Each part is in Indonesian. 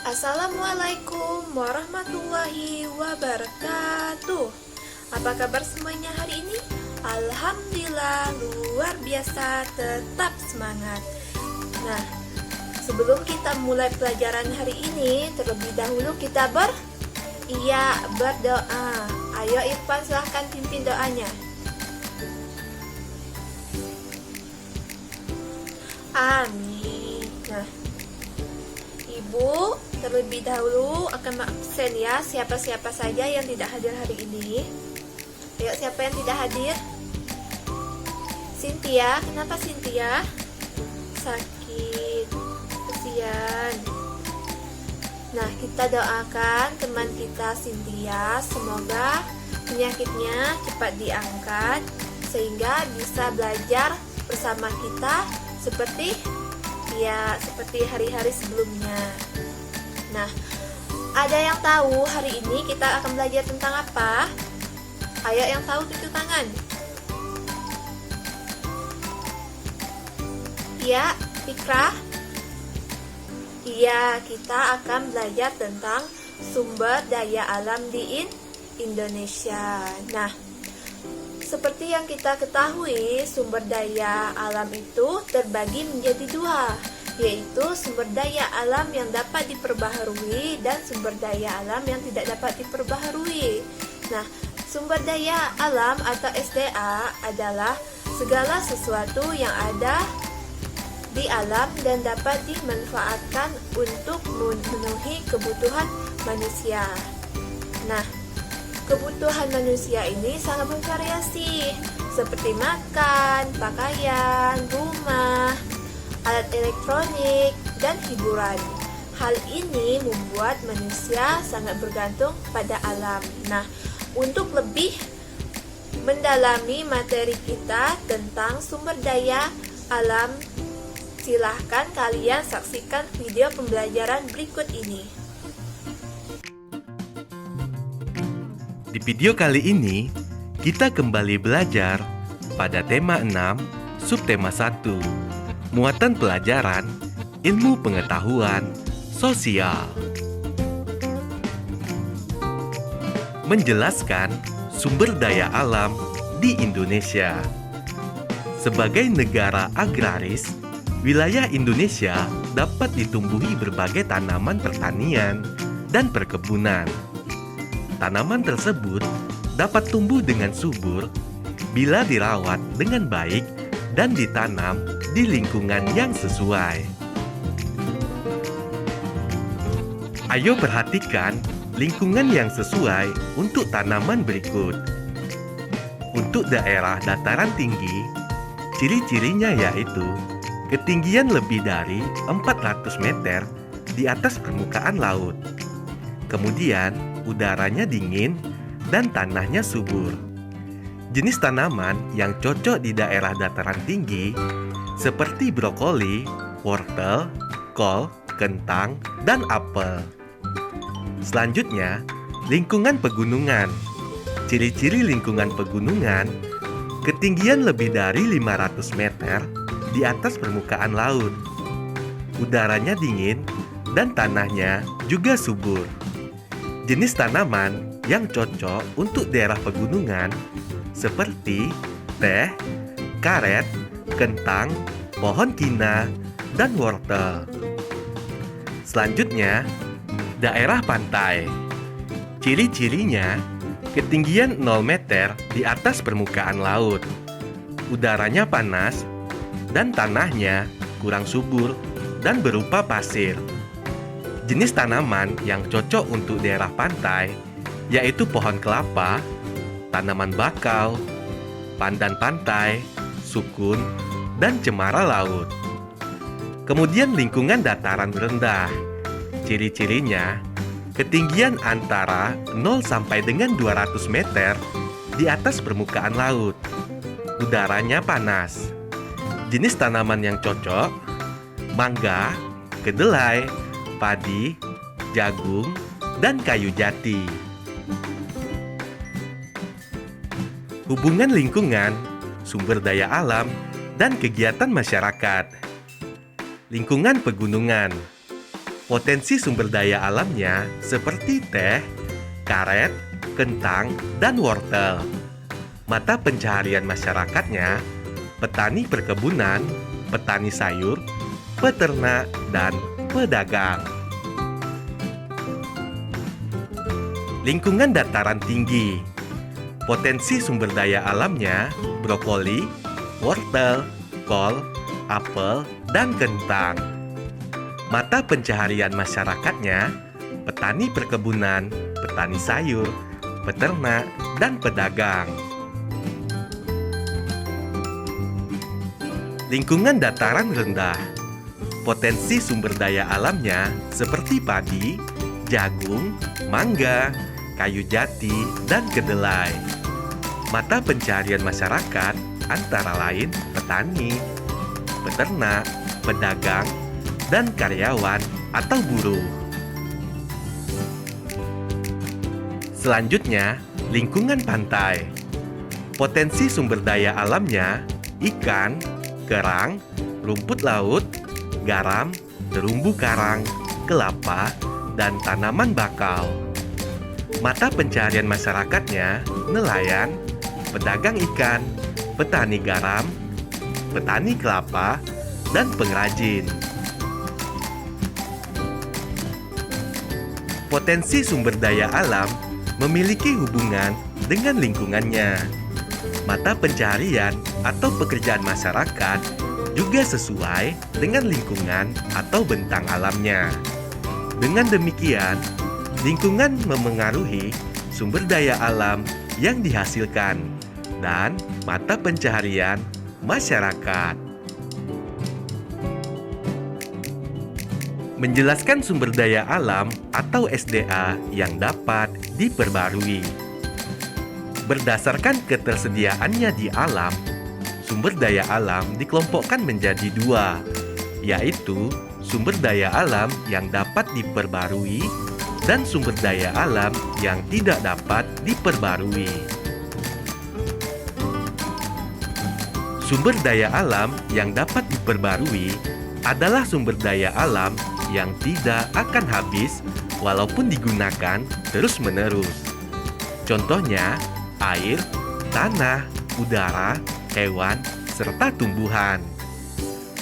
Assalamualaikum warahmatullahi wabarakatuh. Apa kabar semuanya hari ini? Alhamdulillah luar biasa, tetap semangat. Nah, sebelum kita mulai pelajaran hari ini, terlebih dahulu kita berdoa. Ayo Irfan, silahkan pimpin doanya. Amin. Nah, Ibu terlebih dahulu akan absen ya siapa-siapa saja yang tidak hadir hari ini. Ayo, siapa yang tidak hadir? Cynthia, kenapa Cynthia? Sakit, kesian. Nah, kita doakan teman kita Cynthia, semoga penyakitnya cepat diangkat sehingga bisa belajar bersama kita seperti hari-hari sebelumnya. Nah, ada yang tahu hari ini kita akan belajar tentang apa? Ayo yang tahu tunjuk tangan. Ya, Fikra. Iya, kita akan belajar tentang sumber daya alam di Indonesia. Nah, seperti yang kita ketahui, sumber daya alam itu terbagi menjadi dua, yaitu sumber daya alam yang dapat diperbaharui dan sumber daya alam yang tidak dapat diperbaharui. Nah, sumber daya alam atau SDA adalah segala sesuatu yang ada di alam dan dapat dimanfaatkan untuk memenuhi kebutuhan manusia. Nah, kebutuhan manusia ini sangat bervariasi, seperti makan, pakaian, rumah, alat elektronik, dan hiburan. Hal ini membuat manusia sangat bergantung pada alam. Nah, untuk lebih mendalami materi kita tentang sumber daya alam, silahkan kalian saksikan video pembelajaran berikut ini. Di video kali ini, kita kembali belajar pada tema 6, subtema 1, muatan pelajaran, ilmu pengetahuan, sosial. Menjelaskan sumber daya alam di Indonesia. Sebagai negara agraris, wilayah Indonesia dapat ditumbuhi berbagai tanaman pertanian dan perkebunan. Tanaman tersebut dapat tumbuh dengan subur bila dirawat dengan baik dan ditanam di lingkungan yang sesuai. Ayo perhatikan lingkungan yang sesuai untuk tanaman berikut. Untuk daerah dataran tinggi, ciri-cirinya yaitu ketinggian lebih dari 400 meter di atas permukaan laut. Kemudian, udaranya dingin dan tanahnya subur. Jenis tanaman yang cocok di daerah dataran tinggi seperti brokoli, wortel, kol, kentang, dan apel. Selanjutnya, lingkungan pegunungan. Ciri-ciri lingkungan pegunungan, ketinggian lebih dari 500 meter di atas permukaan laut. Udaranya dingin dan tanahnya juga subur. Jenis tanaman yang cocok untuk daerah pegunungan seperti teh, karet, kentang, pohon kina, dan wortel. Selanjutnya, daerah pantai. Ciri-cirinya, ketinggian 0 meter di atas permukaan laut. Udaranya panas dan tanahnya kurang subur dan berupa pasir. Jenis tanaman yang cocok untuk daerah pantai yaitu pohon kelapa, tanaman bakau, pandan pantai, sukun, dan cemara laut. Kemudian lingkungan dataran rendah. Ciri-cirinya, ketinggian antara 0 sampai dengan 200 meter di atas permukaan laut. udaranya panas. Jenis tanaman yang cocok: mangga, kedelai, padi, jagung, dan kayu jati. Hubungan lingkungan, sumber daya alam, dan kegiatan masyarakat. Lingkungan pegunungan. Potensi sumber daya alamnya seperti teh, karet, kentang, dan wortel. Mata pencaharian masyarakatnya, petani perkebunan, petani sayur, peternak, dan pedagang. Lingkungan dataran tinggi. Potensi sumber daya alamnya, brokoli, wortel, kol, apel, dan kentang. Mata pencaharian masyarakatnya, petani perkebunan, petani sayur, peternak, dan pedagang. Lingkungan dataran rendah. Potensi sumber daya alamnya seperti padi, jagung, mangga, kayu jati, dan kedelai. Mata pencaharian masyarakat antara lain petani, peternak, pedagang, dan karyawan atau buruh. Selanjutnya, lingkungan pantai. Potensi sumber daya alamnya ikan, kerang, rumput laut, garam, terumbu karang, kelapa, dan tanaman bakau. Mata pencaharian masyarakatnya nelayan, pedagang ikan, petani garam, petani kelapa, dan pengrajin. Potensi sumber daya alam memiliki hubungan dengan lingkungannya. Mata pencaharian atau pekerjaan masyarakat juga sesuai dengan lingkungan atau bentang alamnya. Dengan demikian, lingkungan memengaruhi sumber daya alam yang dihasilkan dan mata pencaharian masyarakat. Menjelaskan sumber daya alam atau SDA yang dapat diperbarui. Berdasarkan ketersediaannya di alam, sumber daya alam dikelompokkan menjadi dua, yaitu sumber daya alam yang dapat diperbarui dan sumber daya alam yang tidak dapat diperbarui. Sumber daya alam yang dapat diperbarui adalah sumber daya alam yang tidak akan habis walaupun digunakan terus-menerus. Contohnya, air, tanah, udara, hewan, serta tumbuhan.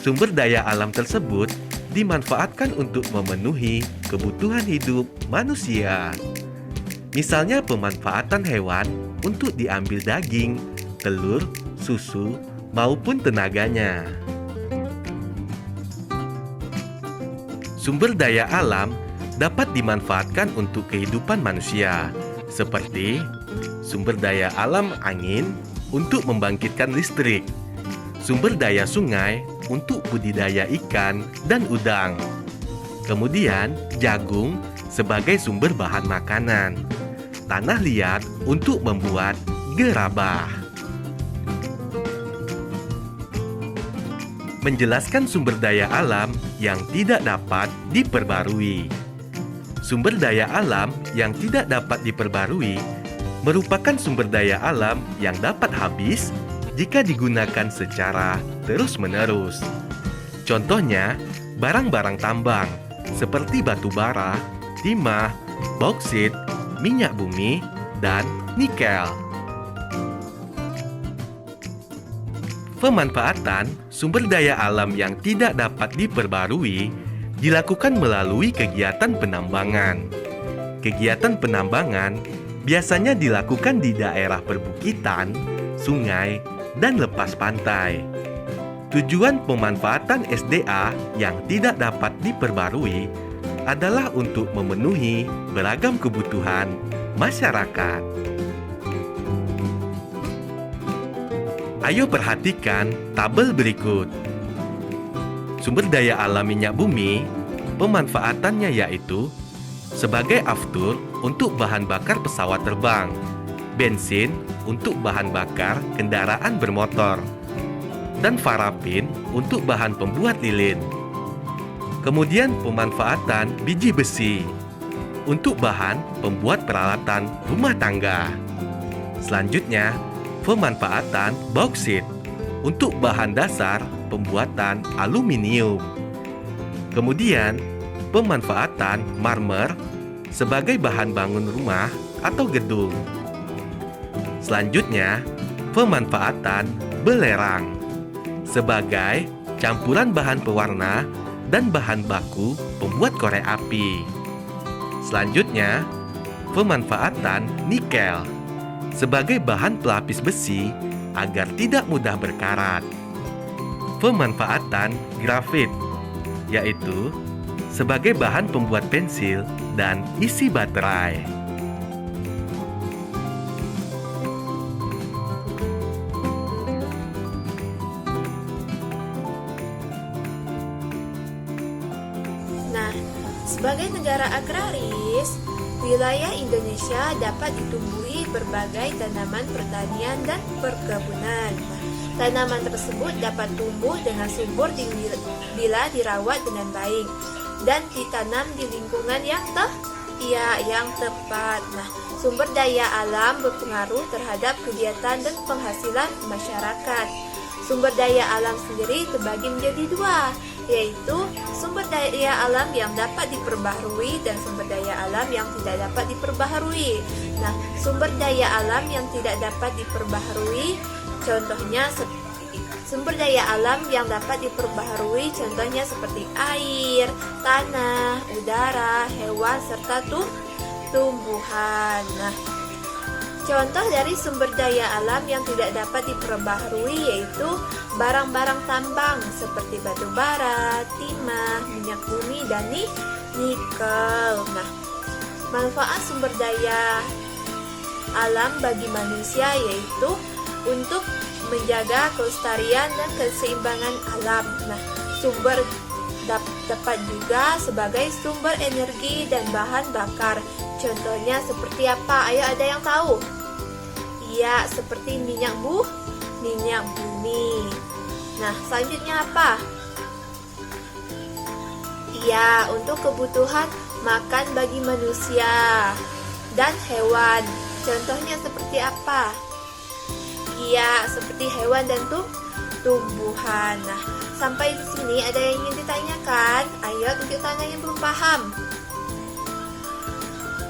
Sumber daya alam tersebut dimanfaatkan untuk memenuhi kebutuhan hidup manusia. Misalnya pemanfaatan hewan untuk diambil daging, telur, susu, maupun tenaganya. Sumber daya alam dapat dimanfaatkan untuk kehidupan manusia, seperti sumber daya alam angin untuk membangkitkan listrik, sumber daya sungai untuk budidaya ikan dan udang, kemudian jagung sebagai sumber bahan makanan, tanah liat untuk membuat gerabah. Menjelaskan sumber daya alam yang tidak dapat diperbarui. Sumber daya alam yang tidak dapat diperbarui merupakan sumber daya alam yang dapat habis jika digunakan secara terus-menerus. Contohnya, barang-barang tambang seperti batu bara, timah, bauksit, minyak bumi, dan nikel. Pemanfaatan sumber daya alam yang tidak dapat diperbarui dilakukan melalui kegiatan penambangan. Kegiatan penambangan biasanya dilakukan di daerah perbukitan, sungai, dan lepas pantai. Tujuan pemanfaatan SDA yang tidak dapat diperbarui adalah untuk memenuhi beragam kebutuhan masyarakat. Ayo perhatikan tabel berikut. Sumber daya alam minyak bumi, pemanfaatannya yaitu sebagai aftur untuk bahan bakar pesawat terbang, bensin untuk bahan bakar kendaraan bermotor, dan parafin untuk bahan pembuat lilin. Kemudian pemanfaatan biji besi untuk bahan pembuat peralatan rumah tangga. Selanjutnya, pemanfaatan bauksit untuk bahan dasar pembuatan aluminium. Kemudian, pemanfaatan marmer sebagai bahan bangun rumah atau gedung. Selanjutnya, pemanfaatan belerang sebagai campuran bahan pewarna dan bahan baku pembuat korek api. Selanjutnya, pemanfaatan nikel sebagai bahan pelapis besi agar tidak mudah berkarat. Pemanfaatan grafit, yaitu sebagai bahan pembuat pensil dan isi baterai. Nah, sebagai negara agraris, wilayah Indonesia dapat ditumbuhi berbagai tanaman pertanian dan perkebunan. Tanaman tersebut dapat tumbuh dengan subur bila dirawat dengan baik dan ditanam di lingkungan yang tepat. Nah, sumber daya alam berpengaruh terhadap kegiatan dan penghasilan masyarakat. Sumber daya alam sendiri terbagi menjadi dua, yaitu sumber daya alam yang dapat diperbaharui dan sumber daya alam yang tidak dapat diperbaharui. Nah, sumber daya alam yang tidak dapat diperbaharui contohnya sumber daya alam yang dapat diperbaharui contohnya seperti air, tanah, udara, hewan serta tumbuhan. Nah, contoh dari sumber daya alam yang tidak dapat diperbaharui yaitu barang-barang tambang seperti batu bara, timah, minyak bumi, dan nikel. Nah, manfaat sumber daya alam bagi manusia yaitu untuk menjaga kelestarian dan keseimbangan alam. Nah, sumber dapat juga sebagai sumber energi dan bahan bakar. Contohnya seperti apa? Ayo, ada yang tahu? Iya, seperti minyak bumi. Nah, selanjutnya apa? Iya, untuk kebutuhan makan bagi manusia dan hewan. Contohnya seperti apa? Iya, seperti hewan dan tumbuhan. Nah, sampai di sini ada yang ingin ditanyakan? Ayo tunjuk tangan yang belum paham.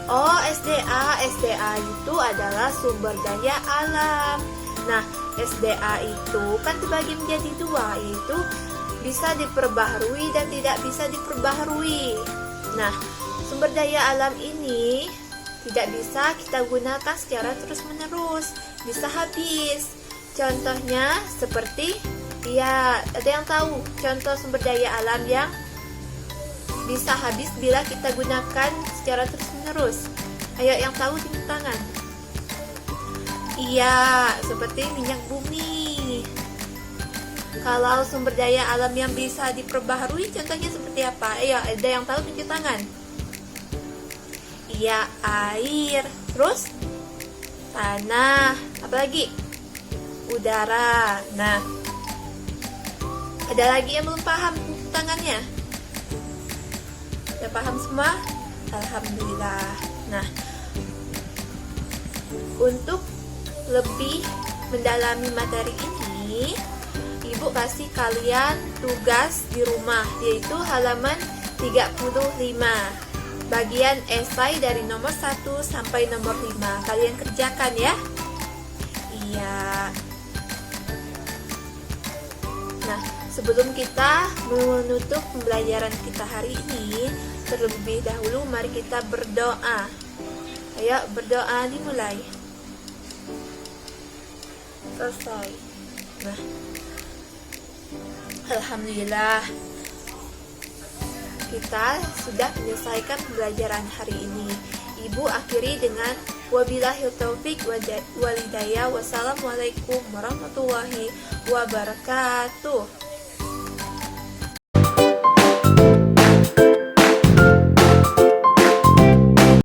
Oh, SDA itu adalah sumber daya alam. Nah, SDA itu kan terbagi menjadi dua, yaitu bisa diperbaharui dan tidak bisa diperbaharui. Nah, sumber daya alam ini tidak bisa kita gunakan secara terus-menerus, bisa habis. Contohnya seperti, ya, ada yang tahu contoh sumber daya alam yang bisa habis bila kita gunakan secara terus-menerus? Ayo, yang tahu tunjuk tangan. Iya, seperti minyak bumi. Kalau sumber daya alam yang bisa diperbaharui contohnya seperti apa? Ayo, ada yang tahu tunjuk tangan. Iya, air. Terus tanah, apalagi? Udara. Nah, ada lagi yang belum paham tangannya? Udah paham semua? Alhamdulillah. Nah, untuk lebih mendalami materi ini, Ibu kasih kalian tugas di rumah, yaitu halaman 35. Bagian esai dari nomor 1 sampai nomor 5. Kalian kerjakan ya. Iya. Nah, sebelum kita menutup pembelajaran kita hari ini, terlebih dahulu mari kita berdoa. Ayo, berdoa dimulai. Selesai. Nah, alhamdulillah kita sudah menyelesaikan pembelajaran hari ini. Ibu akhiri dengan wabillahi taufik wal hidayah. Wassalamualaikum warahmatullahi wabarakatuh.